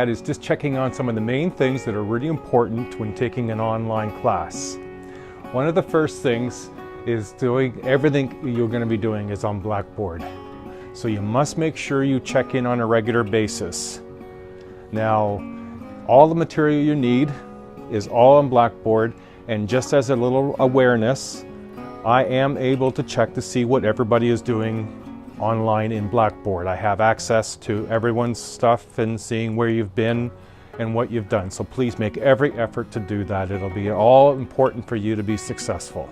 at is just checking on some of the main things that are really important when taking an online class. One of the first things is doing everything you're going to be doing is on Blackboard. So you must make sure you check in on a regular basis. Now, all the material you need is all on Blackboard, and just as a little awareness, I am able to check to see what everybody is doing online in Blackboard. I have access to everyone's stuff and seeing where you've been and what you've done. So please make every effort to do that. It'll be all important for you to be successful.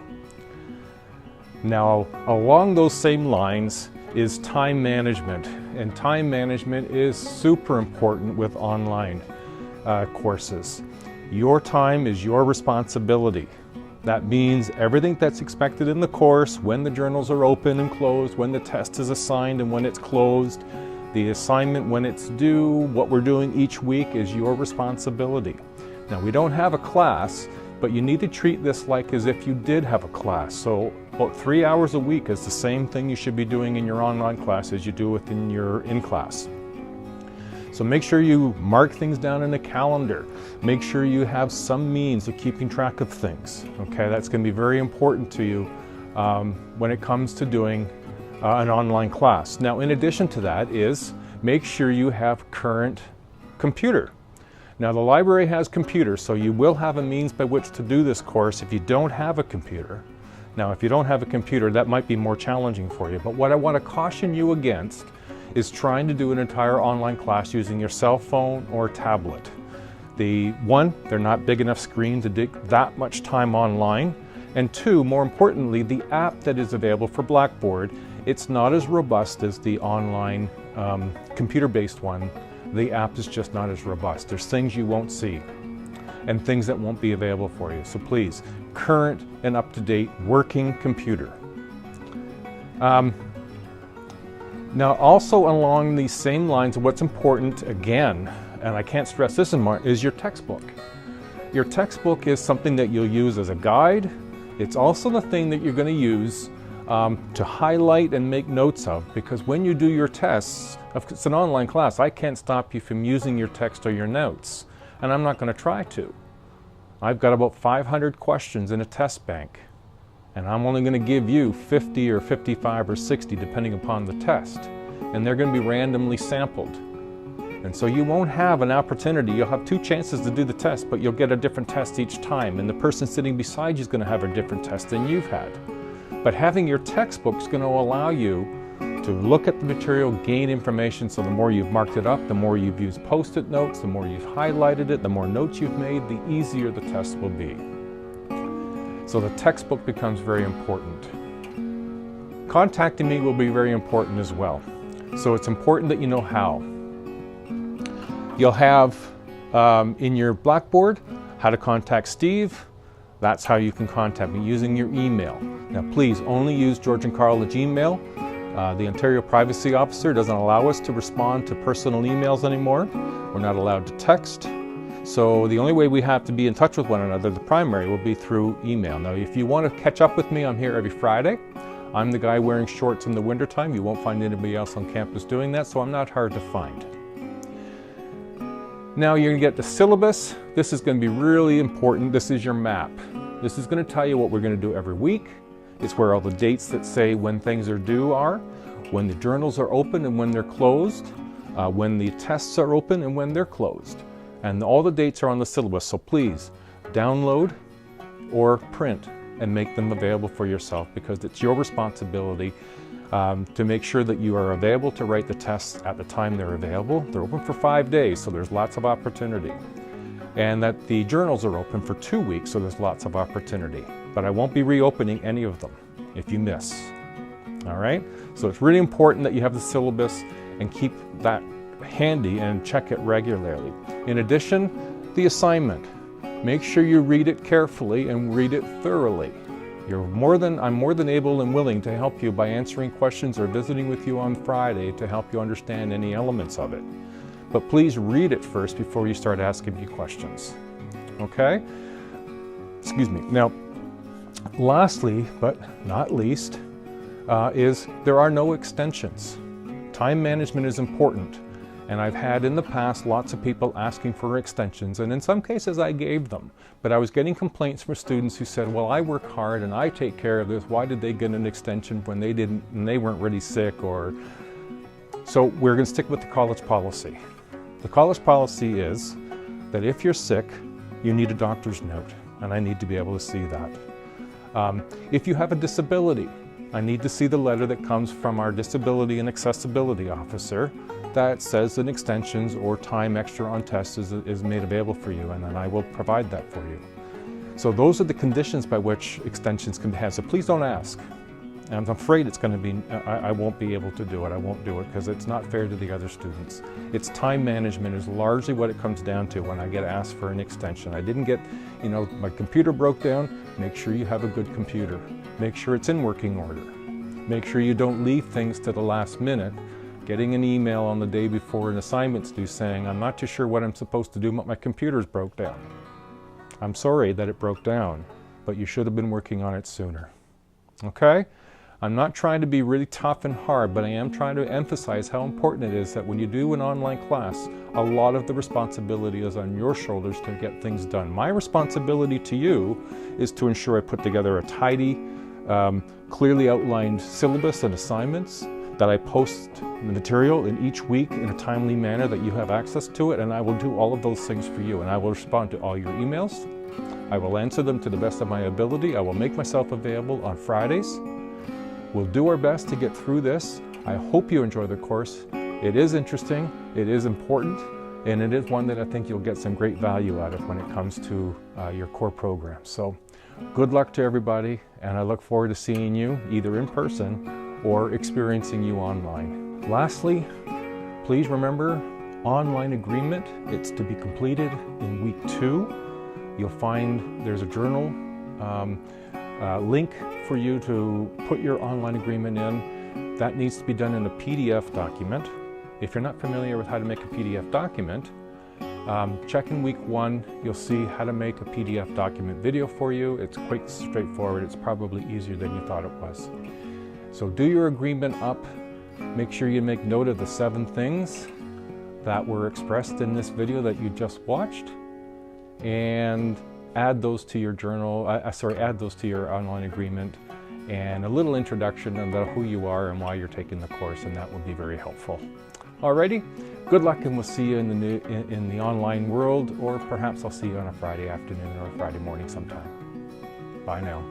Now, along those same lines is time management. And time management is super important with online courses. Your time is your responsibility. That means everything that's expected in the course, when the journals are open and closed, when the test is assigned and when it's closed, the assignment when it's due, what we're doing each week is your responsibility. Now, we don't have a class, but you need to treat this like as if you did have a class. So about 3 hours a week is the same thing you should be doing in your online class as you do within your in-class. So make sure you mark things down in a calendar. Make sure you have some means of keeping track of things. Okay, that's going to be very important to you when it comes to doing an online class. Now, in addition to that is make sure you have current computer. Now, the library has computers, so you will have a means by which to do this course if you don't have a computer. Now, if you don't have a computer, that might be more challenging for you. But what I want to caution you against is trying to do an entire online class using your cell phone or tablet. They're not big enough screens to take that much time online. And two, more importantly, the app that is available for Blackboard, it's not as robust as the online computer-based one. The app is just not as robust. There's things you won't see and things that won't be available for you. So please, current and up-to-date working computer. Now, also along these same lines, what's important, again, and I can't stress this enough, is your textbook. Your textbook is something that you'll use as a guide. It's also the thing that you're going to use to highlight and make notes of, because when you do your tests, if it's an online class, I can't stop you from using your text or your notes, and I'm not going to try to. I've got about 500 questions in a test bank, and I'm only going to give you 50 or 55 or 60 depending upon the test, and they're going to be randomly sampled. And so you won't have an opportunity. You'll have 2 chances to do the test, but you'll get a different test each time, and the person sitting beside you is going to have a different test than you've had. But having your textbook is going to allow you to look at the material, gain information. So the more you've marked it up, the more you've used post-it notes, the more you've highlighted it, the more notes you've made, the easier the test will be. So the textbook becomes very important. Contacting me will be very important as well. So it's important that you know how. You'll have in your Blackboard how to contact Steve. That's how you can contact me, using your email. Now please only use George and Carl at Gmail. The Ontario Privacy Officer doesn't allow us to respond to personal emails anymore. We're not allowed to text. So the only way we have to be in touch with one another, the primary, will be through email. Now if you want to catch up with me, I'm here every Friday. I'm the guy wearing shorts in the wintertime. You won't find anybody else on campus doing that, so I'm not hard to find. Now you're going to get the syllabus. This is going to be really important. This is your map. This is going to tell you what we're going to do every week. It's where all the dates that say when things are due are, when the journals are open and when they're closed, when the tests are open and when they're closed. And all the dates are on the syllabus, so please download or print and make them available for yourself, because it's your responsibility to make sure that you are available to write the tests at the time they're available. They're open for 5 days, so there's lots of opportunity. And that the journals are open for 2 weeks, so there's lots of opportunity. But I won't be reopening any of them if you miss. All right? So it's really important that you have the syllabus and keep that handy and check it regularly. In addition, the assignment. Make sure you read it carefully and read it thoroughly. I'm more than able and willing to help you by answering questions or visiting with you on Friday to help you understand any elements of it. But please read it first before you start asking me questions. Okay? Excuse me. Now, lastly, but not least, is there are no extensions. Time management is important. And I've had in the past lots of people asking for extensions, and in some cases I gave them. But I was getting complaints from students who said, well, I work hard and I take care of this. Why did they get an extension when they didn't, and they weren't really sick? Or so we're going to stick with the college policy. The college policy is that if you're sick, you need a doctor's note, and I need to be able to see that. If you have a disability, I need to see the letter that comes from our disability and accessibility officer that says an extensions or time extra on tests is made available for you, and then I will provide that for you. So those are the conditions by which extensions can be had. So please don't ask. And I'm afraid it's going to be, I won't be able to do it. I won't do it because it's not fair to the other students. It's time management is largely what it comes down to when I get asked for an extension. I didn't get, my computer broke down. Make sure you have a good computer. Make sure it's in working order. Make sure you don't leave things to the last minute. Getting an email on the day before an assignment's due saying, I'm not too sure what I'm supposed to do, but my computer's broke down. I'm sorry that it broke down, but you should have been working on it sooner. Okay? I'm not trying to be really tough and hard, but I am trying to emphasize how important it is that when you do an online class, a lot of the responsibility is on your shoulders to get things done. My responsibility to you is to ensure I put together a tidy, clearly outlined syllabus and assignments, that I post the material in each week in a timely manner that you have access to it, and I will do all of those things for you, and I will respond to all your emails. I will answer them to the best of my ability. I will make myself available on Fridays. We'll do our best to get through this. I hope you enjoy the course. It is interesting, it is important, and it is one that I think you'll get some great value out of when it comes to your core program. So good luck to everybody, and I look forward to seeing you either in person or experiencing you online. Lastly, please remember, online agreement, it's to be completed in week 2. You'll find there's a journal link for you to put your online agreement in. That needs to be done in a PDF document. If you're not familiar with how to make a PDF document, check in week 1. You'll see how to make a PDF document video for you. It's quite straightforward. It's probably easier than you thought it was. So do your agreement up. Make sure you make note of the 7 things that were expressed in this video that you just watched, and add those to your journal, add those to your online agreement, and a little introduction about who you are and why you're taking the course, and that will be very helpful. Alrighty, good luck, and we'll see you in the online world, or perhaps I'll see you on a Friday afternoon or a Friday morning sometime. Bye now.